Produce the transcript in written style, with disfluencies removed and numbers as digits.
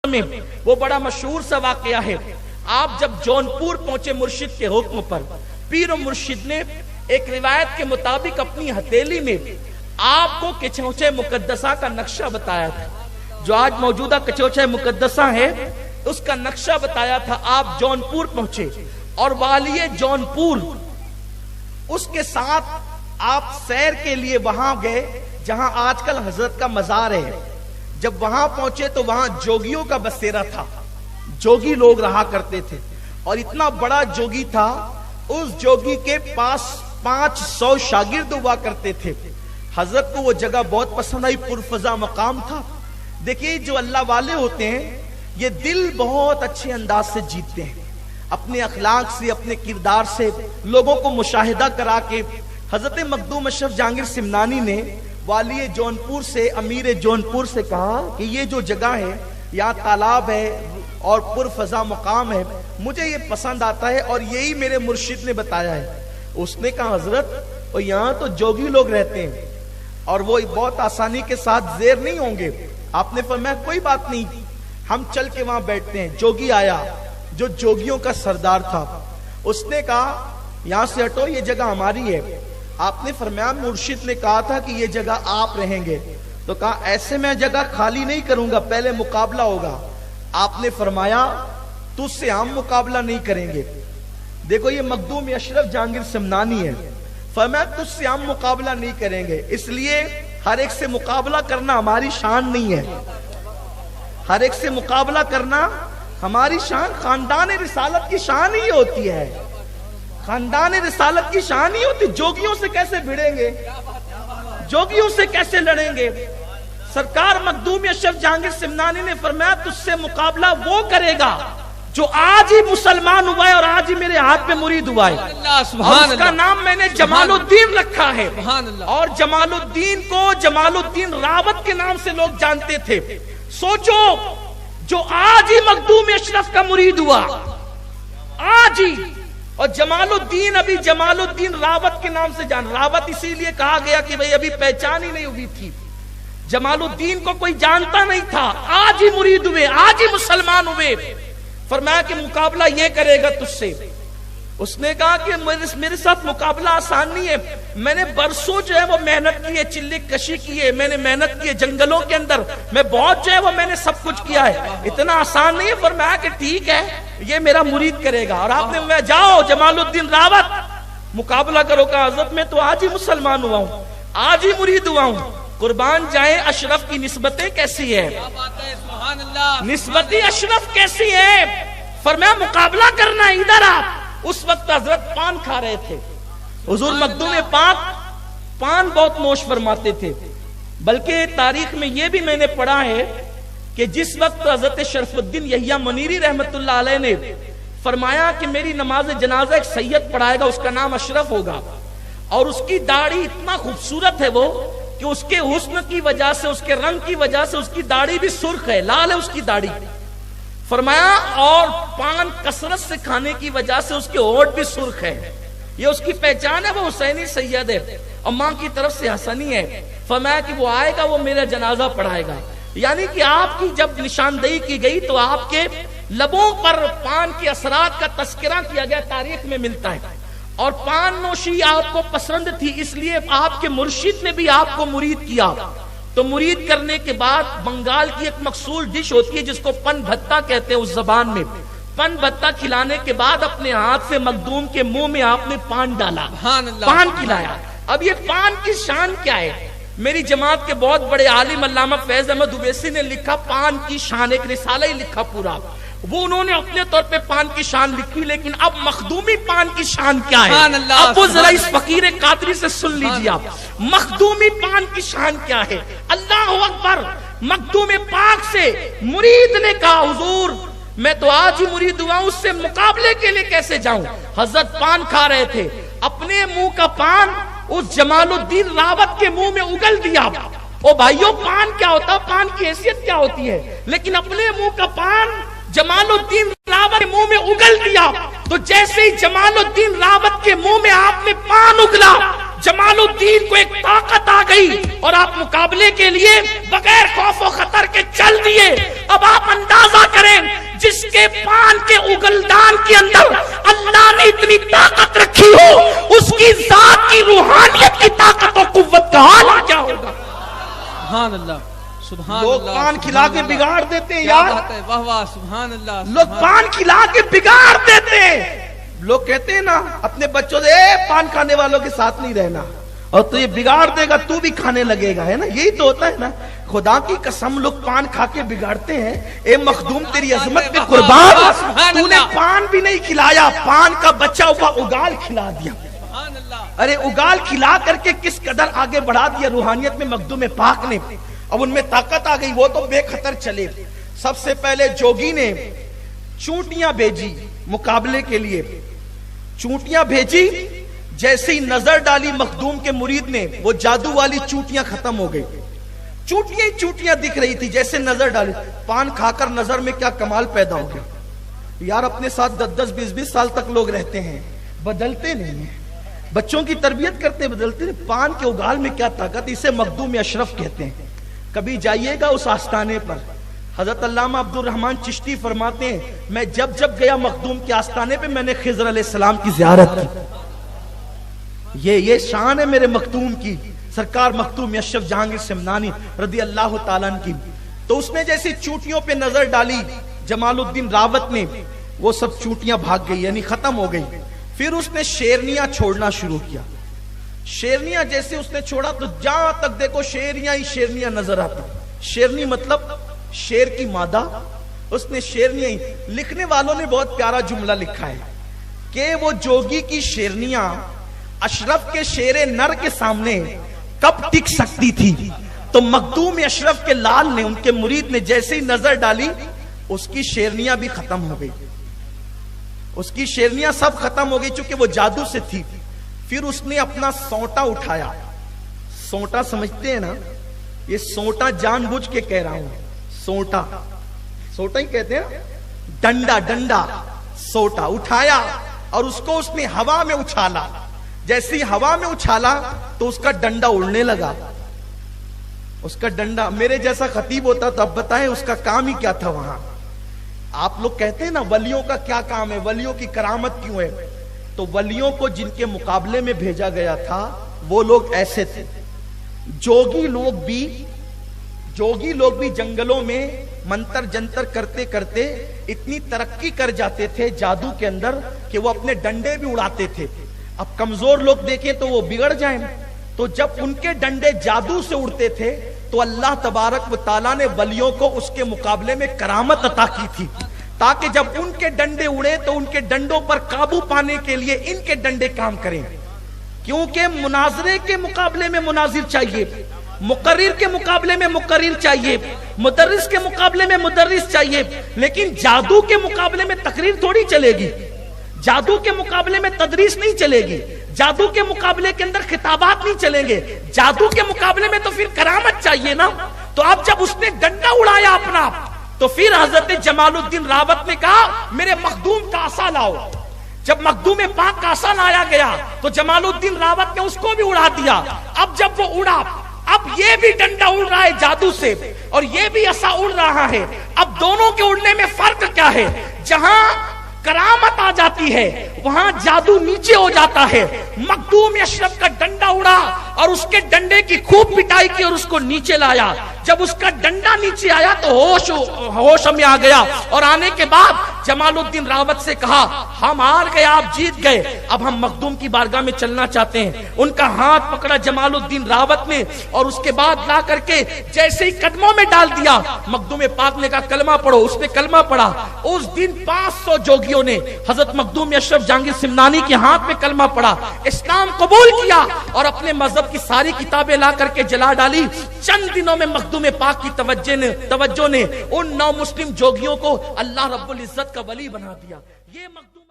میں وہ بڑا مشہور سا واقعہ ہے. آپ جب جونپور پہنچے مرشد کے حکم پر، پیر و مرشد نے ایک روایت کے مطابق اپنی ہتھیلی میں آپ کو کچوچے مقدسہ کا نقشہ بتایا تھا. جو آج موجودہ کچوچے مقدسہ ہے اس کا نقشہ بتایا تھا. آپ جونپور پہنچے اور والی جونپور اس کے ساتھ آپ سیر کے لیے وہاں گئے جہاں آج کل حضرت کا مزار ہے. جب وہاں پہنچے تو وہاں جوگیوں کا بسیرا تھا، جوگی لوگ رہا کرتے تھے، اور اتنا بڑا جوگی تھا، اس جوگی کے پاس 500 شاگرد ہوا کرتے تھے. حضرت کو وہ جگہ بہت پسند آئی، پرفضا مقام تھا. دیکھیے جو اللہ والے ہوتے ہیں یہ دل بہت اچھے انداز سے جیتتے ہیں، اپنے اخلاق سے، اپنے کردار سے، لوگوں کو مشاہدہ کرا کے. حضرت مخدوم اشرف جہانگیر سمنانی نے والی جونپور سے، امیر جونپور سے کہا کہ یہ جو جگہ ہے یہاں تالاب ہے اور پرفضا مقام ہے، مجھے یہ پسند آتا ہے اور یہی میرے مرشد نے بتایا ہے. اس نے کہا حضرت اور یہاں تو جوگی لوگ رہتے ہیں اور وہ بہت آسانی کے ساتھ زیر نہیں ہوں گے. آپ نے فرمایا کوئی بات نہیں، ہم چل کے وہاں بیٹھتے ہیں. جوگی آیا جو جوگیوں کا سردار تھا، اس نے کہا یہاں سے ہٹو، یہ جگہ ہماری ہے. آپ نے فرمایا مرشد نے کہا تھا کہ یہ جگہ آپ رہیں گے. تو کہا ایسے میں جگہ خالی نہیں کروں گا، پہلے مقابلہ ہوگا. آپ نے فرمایا تجھ سے ہم مقابلہ نہیں کریں گے. دیکھو یہ مخدوم اشرف جہانگیر سمنانی ہے. فرمایا تجھ سے ہم مقابلہ نہیں کریں گے، اس لیے ہر ایک سے مقابلہ کرنا ہماری شان نہیں ہے. ہر ایک سے مقابلہ کرنا ہماری شان، خاندان رسالت کی شان ہی ہوتی ہے. خاندان رسالت کی شان ہی ہوتی. جوگیوں سے کیسے بھڑیں گے، جوگیوں سے کیسے لڑیں گے. سرکار مخدوم اشرف جہانگیر سمنانی نے فرمایا تجھ سے مقابلہ وہ کرے گا جو آج ہی مسلمان ہوا ہے اور آج ہی میرے ہاتھ پہ مرید ہوا ہے. اور اس کا نام میں نے جمال الدین رکھا ہے. اور جمال الدین کو جمال الدین راوت کے نام سے لوگ جانتے تھے. سوچو جو آج ہی مخدوم اشرف کا مرید ہوا، آج ہی، اور جمال الدین ابھی جمال الدین راوت کے نام سے جان. راوت اسی لیے کہا گیا کہ بھئی ابھی پہچان ہی نہیں ہوئی تھی. جمال الدین کو کوئی جانتا نہیں تھا، آج ہی مرید ہوئے، آج ہی مسلمان ہوئے. فرمایا کہ مقابلہ یہ کرے گا تجھ سے. اس نے کہا کہ میرے ساتھ مقابلہ آسان نہیں ہے، میں نے برسوں جو ہے وہ محنت کی ہے، چلے کشی کی ہے، میں نے محنت کی ہے جنگلوں کے اندر، میں بہت جو ہے وہ میں نے سب کچھ کیا ہے، اتنا آسان نہیں ہے. فرمایا کہ ٹھیک ہے یہ میرا مرید کرے گا. اور آپ نے میں جاؤ جمال الدین راوت مقابلہ کرو. کا حضرت میں تو آج ہی مسلمان ہوا ہوں، آج ہی مرید ہوا ہوں. قربان جائیں اشرف کی نسبتیں کیسی ہے، نسبتی اشرف کیسی ہے. فرمایا مقابلہ کرنا ادھر آپ. اس وقت حضرت پان کھا رہے تھے. حضور مخدوم پاک پان بہت نوش فرماتے تھے. بلکہ تاریخ میں یہ بھی میں نے پڑھا ہے کہ جس وقت حضرت شرف الدین یحییٰ منیری رحمت اللہ علیہ نے فرمایا کہ میری نماز جنازہ ایک سید پڑھائے گا، اس کا نام اشرف ہوگا، اور اس کی داڑھی اتنا خوبصورت ہے وہ کہ اس کے حسن کی وجہ سے، اس کے رنگ کی وجہ سے اس کی داڑھی بھی سرخ ہے، لال ہے اس کی داڑھی. فرمایا اور پان کثرت سے کھانے کی وجہ سے اس کے ہونٹ بھی سرخ ہے. یہ اس کی پہچان ہے، وہ حسینی سید ہے اور ماں کی طرف سے حسنی ہے. فرمایا کہ وہ آئے گا، وہ میرا جنازہ پڑھائے گا. یعنی کہ آپ کی جب نشاندہی کی گئی تو آپ کے لبوں پر پان کے اثرات کا تذکرہ کیا گیا، تاریخ میں ملتا ہے. اور پان نوشی آپ کو پسند تھی، اس لیے آپ کے مرشد نے بھی آپ کو مرید کیا. تو مرید کرنے کے بعد بنگال کی ایک مقصول ڈش ہوتی ہے جس کو پن بھتا کہتے ہیں اس زبان میں. پن بھتا کھلانے کے بعد اپنے ہاتھ سے مخدوم کے منہ میں آپ نے پان ڈالا، پان کھلایا. اب یہ پان کی شان کیا ہے؟ میری جماعت کے بہت بڑے عالم علامہ فیض احمد اویسی نے لکھا پان کی شان، ایک رسالہ ہی لکھا پورا. وہ انہوں نے اپنے طور پہ پان کی شان لکھی، لیکن اب مخدومی پان کی شان کیا ہے؟ اب وہ ذرا اس فقیر قادری سے سن لیجیے آپ، مخدومی پان کی شان کیا ہے. اللہ اکبر. مخدوم پاک سے مرید نے کہا حضور میں تو آج ہی مرید ہوا ہوں، اس سے مقابلے کے لیے کیسے جاؤں. حضرت پان کھا رہے تھے، اپنے منہ کا پان اس جمال الدین راوت کے منہ میں اگل دیا. او بھائیو پان کیا ہوتا، پان کی حیثیت کیا ہوتی ہے، لیکن اپنے منہ کا پان جمال الدین راوت کے منہ میں اگل دیا. تو جیسے ہی جمال الدین راوت کے منہ میں آپ نے پان اگلا، جمال الدین کو ایک طاقت آ گئی اور آپ مقابلے کے لیے بغیر خوف و خطر کے چل دیے. اب آپ اندازہ جس کے پان کے اگلدان کے اندر اللہ نے اتنی طاقت رکھی ہو، اس کی ذات کی روحانیت کی طاقت و قوت کا حال کیا ہوگا؟ سبحان اللہ، سبحان لوگ اللہ، پان کھلا کے بگاڑ دیتے ہیں کیا یار، بات ہے، واہ واہ، سبحان اللہ، لوگ پان کھلا کے بگاڑ دیتے ہیں۔ لوگ کہتے ہیں نا اپنے بچوں سے پان کھانے والوں کے ساتھ نہیں رہنا، اور تو یہ بگاڑ دے گا تو بھی کھانے لگے گا، ہے نا؟ یہی تو ہوتا ہے نا۔ خدا کی قسم لوگ پان کھا کے بگاڑتے ہیں۔ اے مخدوم تیری عظمت پہ قربان، تو نے پان بھی نہیں کھلایا، پان کا بچا ہوا اگال کھلا دیا۔ ارے اگال کھلا کر کے کس قدر آگے بڑھا دیا روحانیت میں مخدوم پاک نے۔ اب ان میں طاقت آ گئی، وہ تو بے خطر چلے۔ سب سے پہلے جوگی نے چونٹیاں بھیجی مقابلے کے لیے، چونٹیاں بھیجی، جیسے ہی نظر ڈالی مخدوم کے مرید نے، وہ جادو والی چونٹیاں ختم ہو گئی، چونٹیاں ہی چونٹیاں دکھ رہی تھی جیسے نظر ڈالی۔ پان کھا کر نظر میں کیا کمال پیدا ہو گیا یار، اپنے ساتھ 10 20 سال تک لوگ رہتے ہیں، بدلتے نہیں ہیں، بچوں کی تربیت کرتے بدلتے نہیں۔ پان کے اگال میں کیا طاقت، اسے مخدوم اشرف کہتے ہیں۔ کبھی جائیے گا اس آستانے پر، حضرت علامہ عبد الرحمن چشتی فرماتے ہیں میں جب گیا مخدوم کے آستانے پہ میں نے خضر علیہ السلام کی زیارت کی۔ یہ شان ہے میرے مخدوم کی، سرکار مخدوم اشرف جہانگیر سمنانی رضی اللہ تعالیٰ عنہ کی۔ تو اس نے جیسی چونٹیوں پہ نظر ڈالی جمال الدین راوت نے، وہ سب چونٹیاں بھاگ گئی، یعنی ختم ہو گئی۔ پھر اس نے شیرنیاں چھوڑنا شروع کیا، شیرنیاں جیسے اس نے چھوڑا تو جہاں تک دیکھو شیرنیاں ہی شیرنیاں نظر آتی۔ شیرنی مطلب شیر کی مادہ، اس نے شیرنیاں ہی۔ لکھنے والوں نے بہت پیارا جملہ لکھا ہے کہ وہ جوگی کی شیرنیاں اشرف کے شیر نر کے سامنے کب ٹک سکتی تھی، تو مخدوم اشرف کے لال نے، ان کے مرید نے جیسے ہی نظر ڈالی اس کی شیرنیاں بھی ختم ہو گئی، اس کی شیرنیاں سب ختم ہو گئی چونکہ وہ جادو سے تھی۔ پھر اس نے اپنا سونٹا اٹھایا، سونٹا سمجھتے ہیں نا، یہ سونٹا جان بوجھ کے کہہ رہا ہوں، سونٹا سونٹا ہی کہتے ہیں، ڈنڈا سونٹا اٹھایا اور اس کو اس نے ہوا میں اچھالا۔ جیسی ہوا میں اچھالا تو اس کا ڈنڈا اڑنے لگا، اس کا ڈنڈا۔ میرے جیسا خطیب ہوتا تو اب بتائیں اس کا کام ہی کیا تھا وہاں۔ آپ لوگ کہتے ہیں نا ولیوں کا کیا کام ہے، ولیوں کی کرامت کیوں ہے، تو ولیوں کو جن کے مقابلے میں بھیجا گیا تھا وہ لوگ ایسے تھے۔ جوگی لوگ بھی جنگلوں میں منتر جنتر کرتے کرتے اتنی ترقی کر جاتے تھے جادو کے اندر کہ وہ اپنے ڈنڈے بھی اڑاتے تھے۔ اب کمزور لوگ دیکھیں تو وہ بگڑ جائیں، تو جب ان کے ڈنڈے جادو سے اڑتے تھے تو اللہ تبارک و تعالیٰ نے ولیوں کو اس کے مقابلے میں کرامت عطا کی تھی، تاکہ جب ان کے ڈنڈے اڑے تو ان کے ڈنڈوں پر قابو پانے کے لیے ان کے ڈنڈے کام کریں۔ کیونکہ مناظرے کے مقابلے میں مناظر چاہیے، مقرر کے مقابلے میں مقرر چاہیے، مدرس کے مقابلے میں مدرس چاہیے، لیکن جادو کے مقابلے میں تقریر تھوڑی چلے گی، جادو کے مقابلے میں تدریس نہیں چلے گی، جادو کے مقابلے کے اندر خطابات نہیں چلیں گے، جادو کے مقابلے میں تو پھر کرامت چاہیے نا۔ تو اب جب اس نے ڈنڈا اڑایا اپنا، تو پھر حضرت جمال الدین راوت نے کہا میرے مخدوم کا عصا لاؤ۔ جب مخدوم پاک کا عصا لایا گیا تو جمال الدین راوت نے اس کو بھی اڑا دیا۔ اب جب وہ اڑا، اب یہ بھی ڈنڈا اڑ رہا ہے جادو سے اور یہ بھی عصا اڑ رہا ہے۔ اب دونوں کے اڑنے میں فرق کیا ہے؟ جہاں کرامت آ جاتی ہے وہاں جادو نیچے ہو جاتا ہے۔ مخدوم اشرف کا ڈنڈا اڑا اور اس کے ڈنڈے کی خوب پٹائی کی اور اس کو نیچے لایا۔ جب اس کا ڈنڈا نیچے آیا تو ہوش میں آ گیا، اور آنے کے بعد جمال الدین راوت سے کہا ہم ہار گئے، آپ جیت گئے، اب ہم مخدوم کی بارگاہ میں چلنا چاہتے ہیں۔ ان کا ہاتھ پکڑا جمال الدین راوت نے اور اس کے بعد لا کر کے جیسے ہی قدموں میں ڈال دیا، مخدوم پاک نے کہا کلمہ پڑھو، اس نے کلمہ پڑھا۔ اس دن 500 جوگیوں نے حضرت مخدوم اشرف جہانگیر سمنانی کے ہاتھ میں کلمہ پڑھا، اسلام قبول کیا اور اپنے مذہب کی ساری کتابیں لا کر کے جلا ڈالی۔ چند دنوں میں مخدوم پاک کی توجہ نے ان 9 مسلم جوگیوں کو اللہ رب العزت کا ولی بنا دیا۔ یہ مخدوم